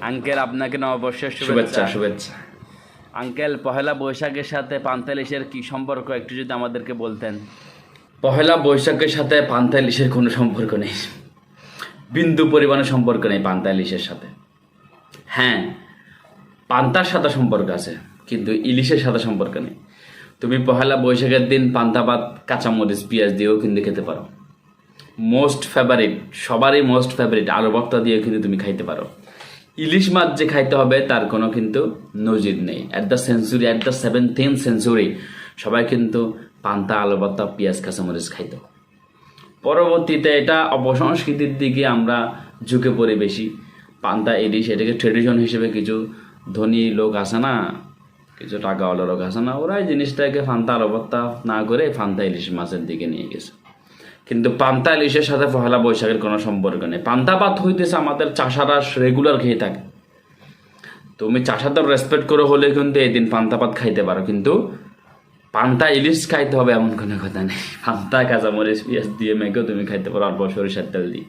Uncle আপনাকে নববর্ষের শুভেচ্ছা শুভেচ্ছা। শুভেচ্ছা। আঙ্কেল, পহেলা বৈশাখের সাথে পান্তা ইলিশের কি সম্পর্ক একটু যদি আমাদেরকে বলতেন। পহেলা বৈশাখের সাথে পান্তা ইলিশের কোনো সম্পর্ক নেই, বিন্দু পরিমাণের সম্পর্ক নেই পান্তা ইলিশের সাথে। হ্যাঁ, পান্তার সাথে সম্পর্ক আছে, কিন্তু ইলিশের সাথে সম্পর্ক নেই। তুমি পহেলা বৈশাখের দিন পান্তা ভাত কাঁচামরিচ পেঁয়াজ দিয়েও কিন্তু খেতে পারো। মোস্ট ফেভারিট, সবারই মোস্ট ফেভারিট আলু ভর্তা দিয়েও কিন্তু তুমি খাইতে পারো। ইলিশ মাছ যে খাইতে হবে তার কোনো কিন্তু নজির নেই। অ্যাট দ্য 17th সেঞ্চুরি সবাই কিন্তু পান্তা আলু ভর্তা পেঁয়াজ কাঁচামরিচ খাইতো। পরবর্তীতে এটা অপসংস্কৃতির দিকে আমরা ঝুঁকে পড়ি বেশি। পান্তা ইলিশ এটাকে ট্রেডিশন হিসেবে কিছু ধনী লোক আছে না, কিছু টাকাওয়ালা লোক আছে না, ওরা এই জিনিসটাকে পান্তা আলু ভর্তা না করে পান্তা ইলিশ মাছের দিকে নিয়ে গেছে। কিন্তু পান্তা ইলিশের সাথে পহেলা বৈশাখের কোনো সম্পর্ক নেই। পান্তা ভাত হইতেছে আমাদের চাষারা রেগুলার খেয়ে থাকে। তুমি চাষাদের রেসপেক্ট করে হলে কিন্তু এই দিন পান্তা ভাত খাইতে পারো, কিন্তু পান্তা ইলিশ খাইতে হবে এমন কোনো কথা নেই। পান্তা কাঁচামরিচ পেঁয়াজ দিয়ে মেখেও তুমি খাইতে পারো, অল্প সরিষার তেল দিয়ে।